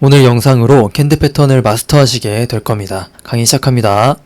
오늘 영상으로 캔들 패턴을 마스터하시게 될 겁니다. 강의 시작합니다.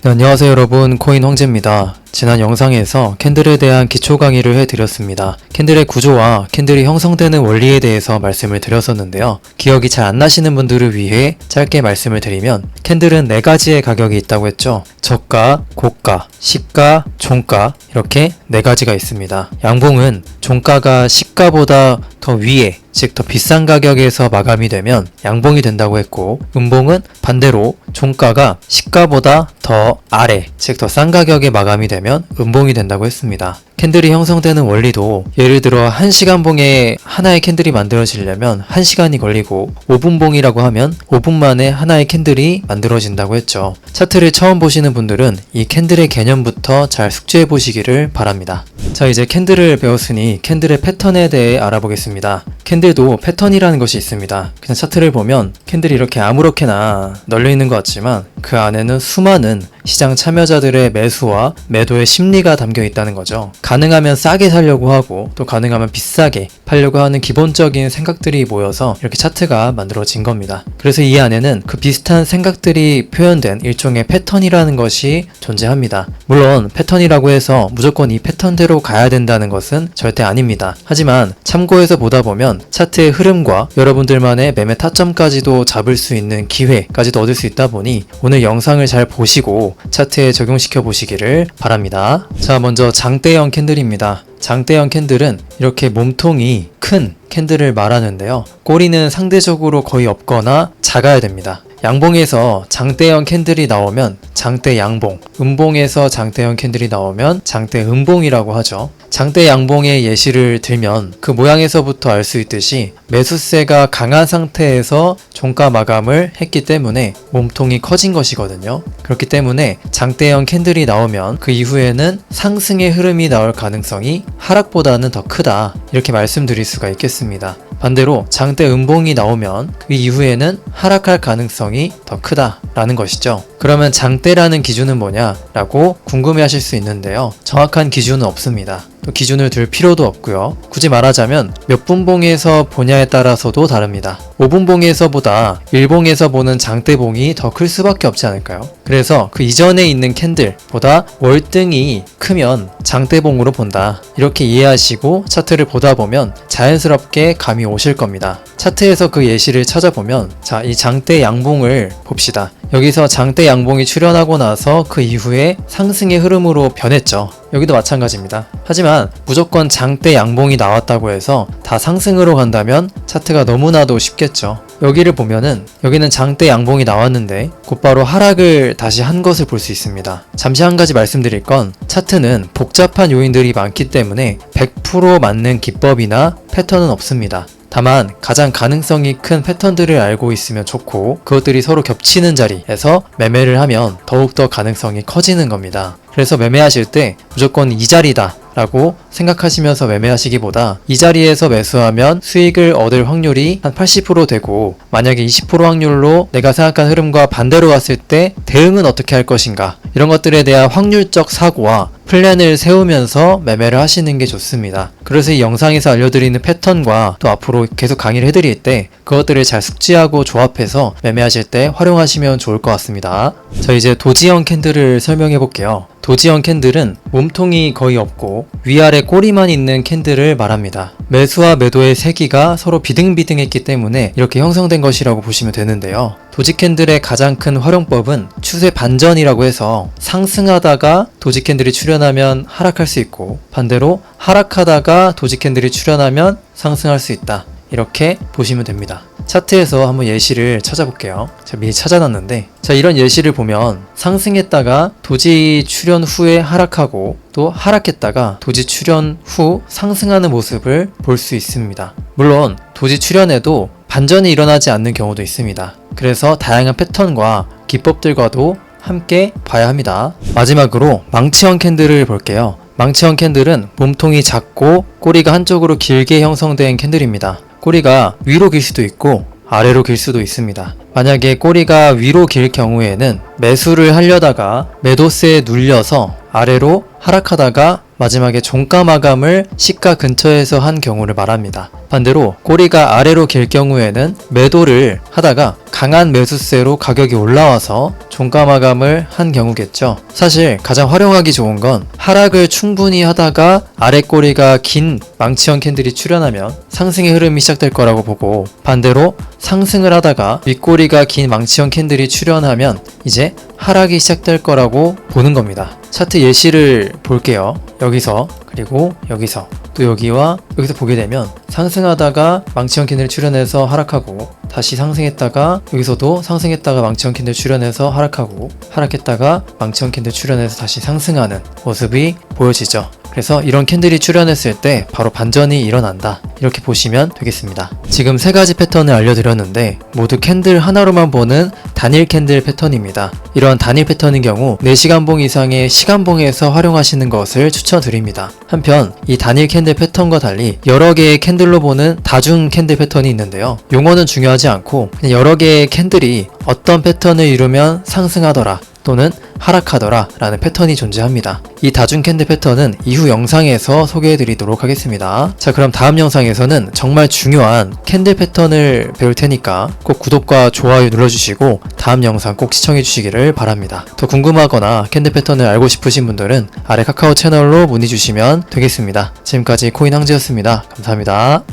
네, 안녕하세요 여러분, 코인 황제입니다. 지난 영상에서 캔들에 대한 기초 강의를 해드렸습니다. 캔들의 구조와 캔들이 형성되는 원리에 대해서 말씀을 드렸었는데요. 기억이 잘 안 나시는 분들을 위해 짧게 말씀을 드리면 캔들은 4가지의 가격이 있다고 했죠. 저가, 고가, 시가, 종가 이렇게 4가지가 있습니다. 양봉은 종가가 시가보다 더 위에, 즉 더 비싼 가격에서 마감이 되면 양봉이 된다고 했고, 음봉은 반대로 종가가 시가보다 더 아래, 즉 더 싼 가격에 마감이 되면 음봉이 된다고 했습니다. 캔들이 형성되는 원리도 예를 들어 1시간 봉에 하나의 캔들이 만들어지려면 1시간이 걸리고 5분 봉이라고 하면 5분 만에 하나의 캔들이 만들어진다고 했죠. 차트를 처음 보시는 분들은 이 캔들의 개념부터 잘 숙지해 보시기를 바랍니다. 자, 이제 캔들을 배웠으니 캔들의 패턴에 대해 알아보겠습니다. 캔들도 패턴이라는 것이 있습니다. 그냥 차트를 보면 캔들이 이렇게 아무렇게나 널려 있는 것 같지만 그 안에는 수많은 시장 참여자들의 매수와 매도의 심리가 담겨 있다는 거죠. 가능하면 싸게 사려고 하고 또 가능하면 비싸게 팔려고 하는 기본적인 생각들이 모여서 이렇게 차트가 만들어진 겁니다. 그래서 이 안에는 그 비슷한 생각들이 표현된 일종의 패턴이라는 것이 존재합니다. 물론 패턴이라고 해서 무조건 이 패턴대로 가야 된다는 것은 절대 아닙니다. 하지만 참고해서 보다 보면 차트의 흐름과 여러분들만의 매매 타점까지도 잡을 수 있는 기회까지도 얻을 수 있다 보니 오늘 영상을 잘 보시고 차트에 적용시켜 보시기를 바랍니다. 자, 먼저 장대형 캔들입니다. 장대형 캔들은 이렇게 몸통이 큰 캔들을 말하는데요. 꼬리는 상대적으로 거의 없거나 작아야 됩니다. 양봉에서 장대형 캔들이 나오면 장대 양봉, 음봉에서 장대형 캔들이 나오면 장대 음봉이라고 하죠. 장대 양봉의 예시를 들면 그 모양에서부터 알 수 있듯이 매수세가 강한 상태에서 종가 마감을 했기 때문에 몸통이 커진 것이거든요. 그렇기 때문에 장대형 캔들이 나오면 그 이후에는 상승의 흐름이 나올 가능성이 하락보다는 더 크다, 이렇게 말씀드릴 수가 있겠습니다. 반대로 장대 음봉이 나오면 그 이후에는 하락할 가능성이 더 크다라는 것이죠. 그러면 장대라는 기준은 뭐냐라고 궁금해하실 수 있는데요. 정확한 기준은 없습니다. 또 기준을 둘 필요도 없고요. 굳이 말하자면 몇 분봉에서 보냐에 따라서도 다릅니다. 5분봉에서보다 1봉에서 보는 장대봉이 더 클 수밖에 없지 않을까요? 그래서 그 이전에 있는 캔들보다 월등히 크면 장대봉으로 본다, 이렇게 이해하시고 차트를 보다 보면 자연스럽게 감이 오실 겁니다. 차트에서 그 예시를 찾아보면, 자, 이 장대 양봉을 봅시다. 여기서 장대 양봉이 출현하고 나서 그 이후에 상승의 흐름으로 변했죠. 여기도 마찬가지입니다. 하지만 무조건 장대 양봉이 나왔다고 해서 다 상승으로 간다면 차트가 너무나도 쉽겠죠. 여기를 보면은 여기는 장대 양봉이 나왔는데 곧바로 하락을 다시 한 것을 볼 수 있습니다. 잠시 한 가지 말씀드릴 건, 차트는 복잡한 요인들이 많기 때문에 100% 맞는 기법이나 패턴은 없습니다. 다만 가장 가능성이 큰 패턴들을 알고 있으면 좋고, 그것들이 서로 겹치는 자리에서 매매를 하면 더욱더 가능성이 커지는 겁니다. 그래서 매매하실 때 무조건 이 자리다 라고 생각하시면서 매매하시기보다 이 자리에서 매수하면 수익을 얻을 확률이 한 80% 되고, 만약에 20% 확률로 내가 생각한 흐름과 반대로 왔을 때 대응은 어떻게 할 것인가, 이런 것들에 대한 확률적 사고와 플랜을 세우면서 매매를 하시는 게 좋습니다. 그래서 이 영상에서 알려드리는 패턴과 또 앞으로 계속 강의를 해드릴 때 그것들을 잘 숙지하고 조합해서 매매하실 때 활용하시면 좋을 것 같습니다. 자, 이제 도지형 캔들을 설명해 볼게요. 도지형 캔들은 몸통이 거의 없고 위아래 꼬리만 있는 캔들을 말합니다. 매수와 매도의 세기가 서로 비등비등했기 때문에 이렇게 형성된 것이라고 보시면 되는데요. 도지 캔들의 가장 큰 활용법은 추세 반전이라고 해서 상승하다가 도지 캔들이 출현하면 하락할 수 있고, 반대로 하락하다가 도지 캔들이 출현하면 상승할 수 있다, 이렇게 보시면 됩니다. 차트에서 한번 예시를 찾아볼게요. 제가 미리 찾아놨는데, 자, 이런 예시를 보면 상승했다가 도지 출현 후에 하락하고 또 하락했다가 도지 출현 후 상승하는 모습을 볼 수 있습니다. 물론 도지 출현에도 반전이 일어나지 않는 경우도 있습니다. 그래서 다양한 패턴과 기법들과도 함께 봐야 합니다. 마지막으로 망치형 캔들을 볼게요. 망치형 캔들은 몸통이 작고 꼬리가 한쪽으로 길게 형성된 캔들입니다. 꼬리가 위로 길 수도 있고 아래로 길 수도 있습니다. 만약에 꼬리가 위로 길 경우에는 매수를 하려다가 매도세에 눌려서 아래로 하락하다가 마지막에 종가 마감을 시가 근처에서 한 경우를 말합니다. 반대로 꼬리가 아래로 길 경우에는 매도를 하다가 강한 매수세로 가격이 올라와서 종가 마감을 한 경우겠죠. 사실 가장 활용하기 좋은 건 하락을 충분히 하다가 아래 꼬리가 긴 망치형 캔들이 출현하면 상승의 흐름이 시작될 거라고 보고, 반대로 상승을 하다가 윗꼬리가 긴 망치형 캔들이 출현하면 이제 하락이 시작될 거라고 보는 겁니다. 차트 예시를 볼게요. 여기서, 그리고 여기서, 또 여기와 여기서 보게 되면 상승하다가 망치형 캔들 출현해서 하락하고, 다시 상승했다가 여기서도 상승했다가 망치형 캔들 출현해서 하락하고, 하락했다가 망치형 캔들 출현해서 다시 상승하는 모습이 보여지죠. 그래서 이런 캔들이 출현했을 때 바로 반전이 일어난다, 이렇게 보시면 되겠습니다. 지금 세 가지 패턴을 알려드렸는데 모두 캔들 하나로만 보는 단일 캔들 패턴입니다. 이러한 단일 패턴인 경우 4시간봉 이상의 시간봉에서 활용하시는 것을 추천드립니다. 한편 이 단일 캔들 패턴과 달리 여러 개의 캔들로 보는 다중 캔들 패턴이 있는데요. 용어는 중요하지 않고 그냥 여러 개의 캔들이 어떤 패턴을 이루면 상승하더라 또는 하락하더라 라는 패턴이 존재합니다. 이 다중 캔들 패턴은 이후 영상에서 소개해 드리도록 하겠습니다. 자, 그럼 다음 영상에서는 정말 중요한 캔들 패턴을 배울 테니까 꼭 구독과 좋아요 눌러주시고 다음 영상 꼭 시청해 주시기를 바랍니다. 더 궁금하거나 캔들 패턴을 알고 싶으신 분들은 아래 카카오 채널로 문의 주시면 되겠습니다. 지금까지 코인 황제였습니다. 감사합니다.